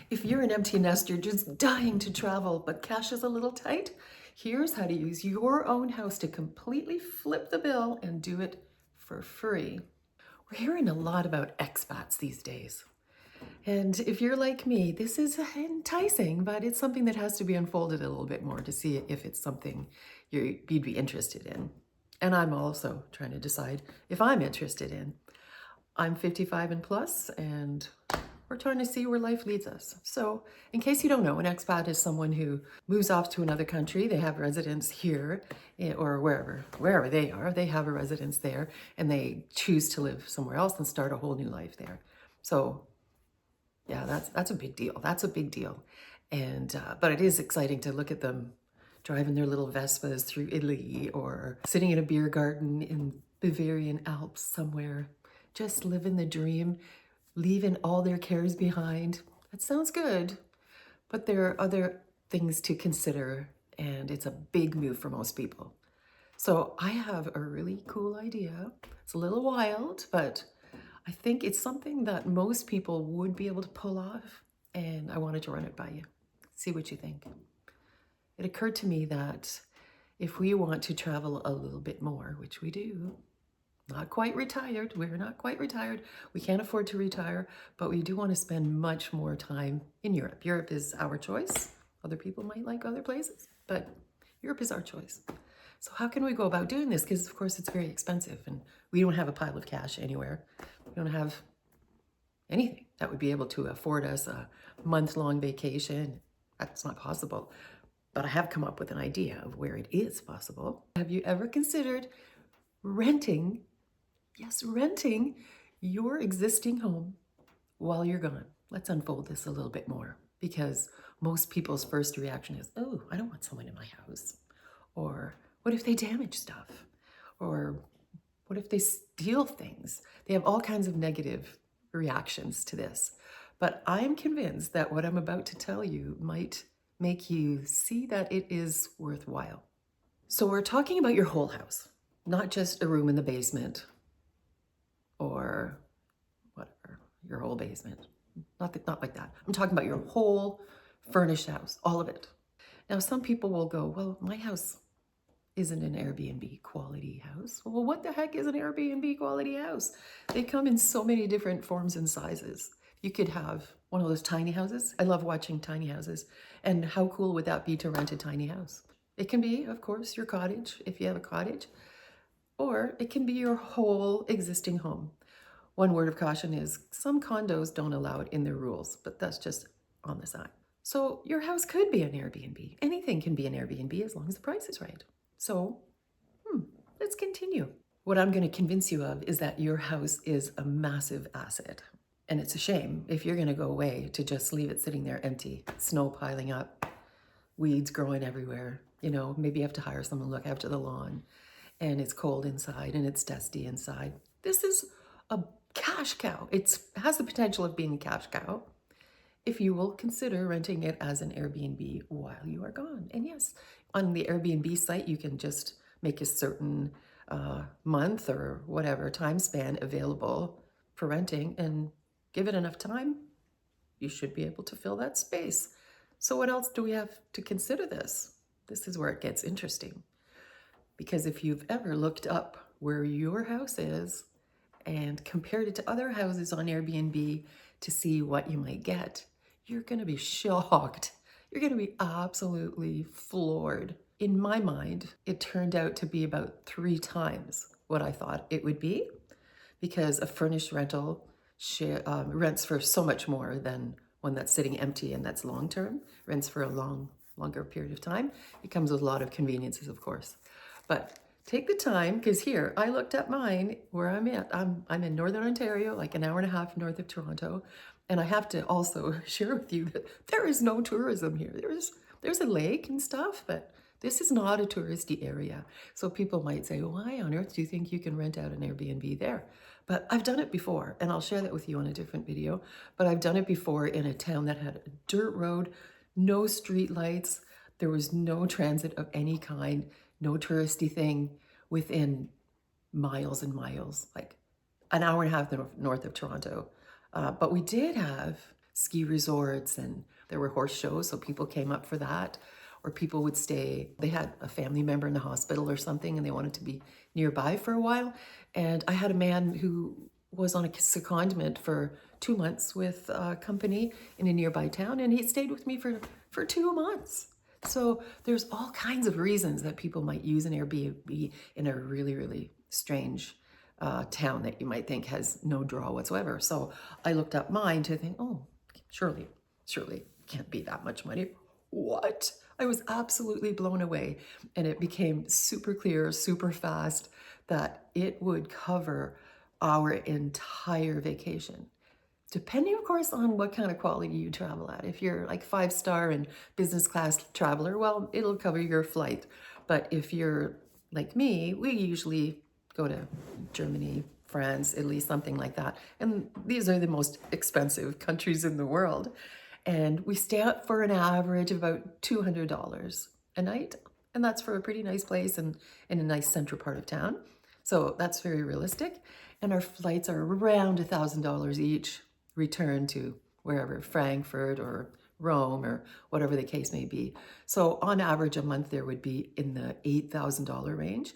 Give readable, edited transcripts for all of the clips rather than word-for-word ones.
If you're an empty nester just dying to travel, but cash is a little tight, here's how to use your own house to completely flip the bill and do it for free. We're hearing a lot about expats these days. And if you're like me, this is enticing, but it's something that has to be unfolded a little bit more to see if it's something you'd be interested in. And I'm also trying to decide if I'm interested in. I'm 55 and plus, and we're trying to see where life leads us. So, in case you don't know, an expat is someone who moves off to another country. They have residence here or wherever they are. They have a residence there, and they choose to live somewhere else and start a whole new life there. So, yeah, that's a big deal. That's a big deal. And but it is exciting to look at them driving their little Vespas through Italy or sitting in a beer garden in Bavarian Alps somewhere, just living the dream, leaving all their cares behind. That sounds good, but there are other things to consider, and it's a big move for most people. So I have a really cool idea. It's a little wild, but I think it's something that most people would be able to pull off, and I wanted to run it by you. See what you think. It occurred to me that if we want to travel a little bit more, which we do, not quite retired, we're not quite retired, we can't afford to retire, but we do want to spend much more time in Europe. Europe is our choice. Other people might like other places, but Europe is our choice. So how can we go about doing this? Because of course it's very expensive and we don't have a pile of cash anywhere. We don't have anything that would be able to afford us a month-long vacation. That's not possible. But I have come up with an idea of where it is possible. Have you ever considered renting, yes, renting your existing home while you're gone? Let's unfold this a little bit more, because most people's first reaction is, oh, I don't want someone in my house. Or what if they damage stuff? Or what if they steal things? They have all kinds of negative reactions to this. But I'm convinced that what I'm about to tell you might make you see that it is worthwhile. So we're talking about your whole house, not just a room in the basement or whatever, your whole basement. Not like that. I'm talking about your whole furnished house, all of it. Now, some people will go, well, my house isn't an Airbnb quality house. Well, what the heck is an Airbnb quality house? They come in so many different forms and sizes. You could have one of those tiny houses. I love watching tiny houses. And how cool would that be to rent a tiny house? It can be, of course, your cottage, if you have a cottage, or it can be your whole existing home. One word of caution is some condos don't allow it in their rules, but that's just on the side. So your house could be an Airbnb. Anything can be an Airbnb as long as the price is right. So, let's continue. What I'm going to convince you of is that your house is a massive asset. And it's a shame if you're going to go away to just leave it sitting there empty, snow piling up, weeds growing everywhere. You know, maybe you have to hire someone to look after the lawn, and it's cold inside and it's dusty inside. This is a cash cow. It has the potential of being a cash cow if you will consider renting it as an Airbnb while you are gone. And yes, on the Airbnb site, you can just make a certain month or whatever time span available for renting, and give it enough time, you should be able to fill that space. So what else do we have to consider this? This is where it gets interesting. Because if you've ever looked up where your house is and compared it to other houses on Airbnb to see what you might get, you're going to be shocked. You're going to be absolutely floored. In my mind, it turned out to be about 3 times what I thought it would be, because a furnished rental rents for so much more than one that's sitting empty and that's long-term, rents for a longer period of time. It comes with a lot of conveniences, of course. But take the time, because here, I looked at mine where I'm at. I'm in Northern Ontario, like an hour and a half north of Toronto. And I have to also share with you that there is no tourism here. There's a lake and stuff, but this is not a touristy area. So people might say, why on earth do you think you can rent out an Airbnb there? But I've done it before, and I'll share that with you on a different video. But I've done it before in a town that had a dirt road, no street lights. There was no transit of any kind, no touristy thing within miles and miles, like an hour and a half north of Toronto. But we did have ski resorts, and there were horse shows, so people came up for that. Or people would stay, they had a family member in the hospital or something and they wanted to be nearby for a while. And I had a man who was on a secondment for 2 months with a company in a nearby town, and he stayed with me for 2 months. So there's all kinds of reasons that people might use an Airbnb in a really, really strange town that you might think has no draw whatsoever. So I looked up mine to think, oh, surely it can't be that much money. What? I was absolutely blown away. And it became super clear, super fast that it would cover our entire vacation. Depending, of course, on what kind of quality you travel at. If you're like 5-star and business class traveler, well, it'll cover your flight. But if you're like me, we usually go to Germany, France, Italy, something like that. And these are the most expensive countries in the world. And we stay up for an average of about $200 a night. And that's for a pretty nice place and in a nice central part of town. So that's very realistic. And our flights are around $1,000 each, return to wherever, Frankfurt or Rome or whatever the case may be. So on average, a month there would be in the $8,000 range.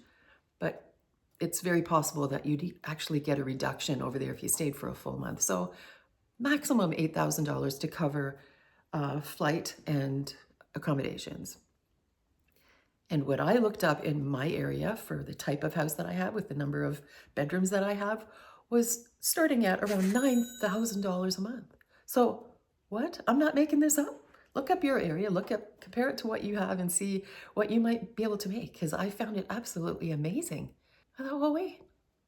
But it's very possible that you'd actually get a reduction over there if you stayed for a full month. So maximum $8,000 to cover flight and accommodations. And what I looked up in my area for the type of house that I have with the number of bedrooms that I have was starting at around $9,000 a month. So what? I'm not making this up. Look up your area, compare it to what you have and see what you might be able to make, because I found it absolutely amazing. I thought, well, wait,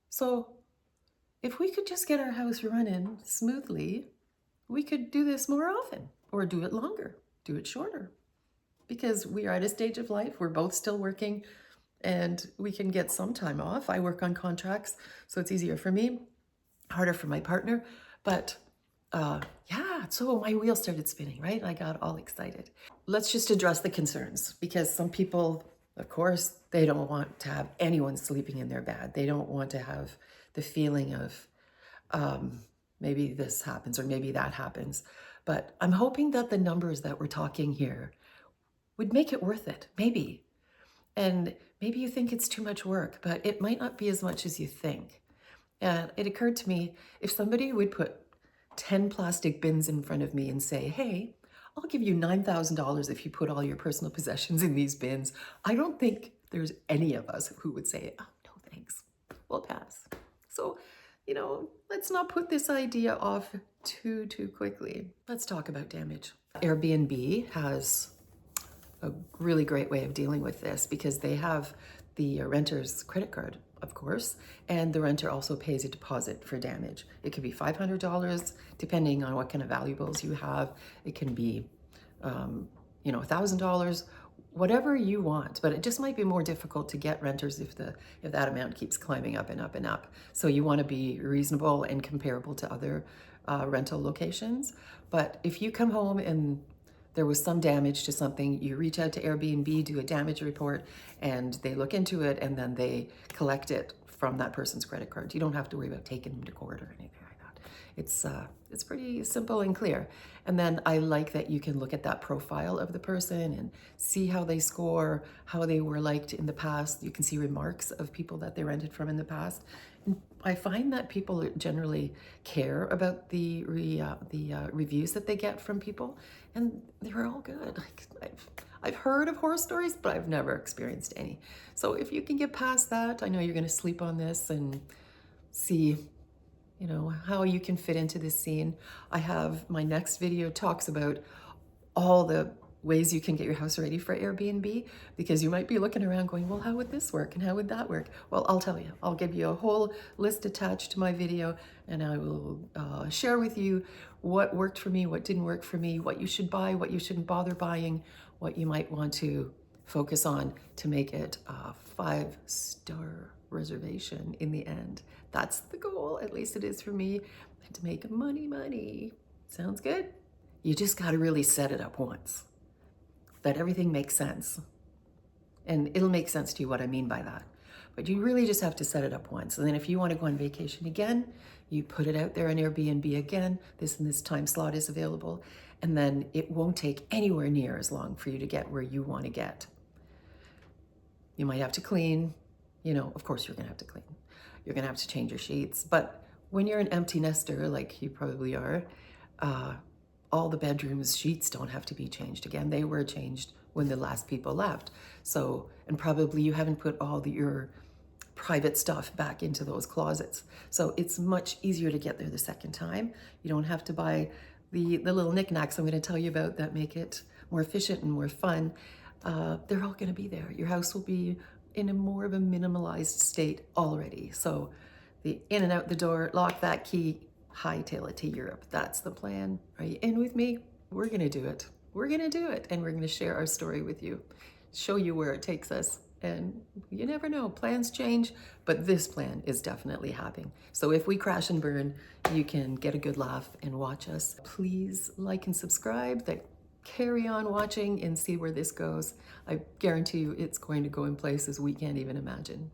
so if we could just get our house running smoothly, we could do this more often, or do it longer, do it shorter. Because we are at a stage of life, we're both still working, and we can get some time off. I work on contracts, so it's easier for me, harder for my partner. But yeah, so my wheels started spinning, right? I got all excited. Let's just address the concerns, because some people, of course, they don't want to have anyone sleeping in their bed. They don't want to have the feeling of maybe this happens or maybe that happens. But I'm hoping that the numbers that we're talking here would make it worth it, maybe. And maybe you think it's too much work, but it might not be as much as you think. And it occurred to me, if somebody would put 10 plastic bins in front of me and say, hey, I'll give you $9,000 if you put all your personal possessions in these bins, I don't think there's any of us who would say, oh, no, thanks, we'll pass. So, let's not put this idea off too quickly. Let's talk about damage. Airbnb has a really great way of dealing with this, because they have the renter's credit card, of course, and the renter also pays a deposit for damage. It could be $500, depending on what kind of valuables you have. It can be, $1,000, whatever you want. But it just might be more difficult to get renters if that amount keeps climbing up and up and up. So you want to be reasonable and comparable to other rental locations. But if you come home and there was some damage to something, you reach out to Airbnb, do a damage report, and they look into it, and then they collect it from that person's credit card. You don't have to worry about taking them to court or anything like that. It's pretty simple and clear. And then I like that you can look at that profile of the person and see how they score, how they were liked in the past. You can see remarks of people that they rented from in the past. And I find that people generally care about the reviews that they get from people, and they're all good. Like I've heard of horror stories, but I've never experienced any. So if you can get past that, I know you're going to sleep on this and see, how you can fit into this scene. I have my next video talks about all the ways you can get your house ready for Airbnb, because you might be looking around going, well, how would this work and how would that work? Well, I'll tell you. I'll give you a whole list attached to my video, and I will share with you what worked for me, what didn't work for me, what you should buy, what you shouldn't bother buying, what you might want to focus on to make it a 5-star reservation in the end. That's the goal, at least it is for me, to make money. Sounds good? You just got to really set it up once, that everything makes sense. And it'll make sense to you what I mean by that. But you really just have to set it up once. And then if you want to go on vacation again, you put it out there on Airbnb again. This and this time slot is available. And then it won't take anywhere near as long for you to get where you want to get. You might have to clean, of course you're going to have to clean. You're going to have to change your sheets. But when you're an empty nester, like you probably are, all the bedrooms' sheets don't have to be changed again. They were changed when the last people left. So, and probably you haven't put all your private stuff back into those closets. So it's much easier to get there the second time. You don't have to buy the little knickknacks I'm going to tell you about that make it more efficient and more fun. They're all going to be there. Your house will be in a more of a minimalized state already. So the in and out the door, lock that key, hightail it to Europe. That's the plan. Are you in with me? We're going to do it. We're going to do it. And we're going to share our story with you, show you where it takes us. And you never know, plans change, but this plan is definitely happening. So if we crash and burn, you can get a good laugh and watch us. Please like and subscribe. Carry on watching and see where this goes. I guarantee you it's going to go in places we can't even imagine.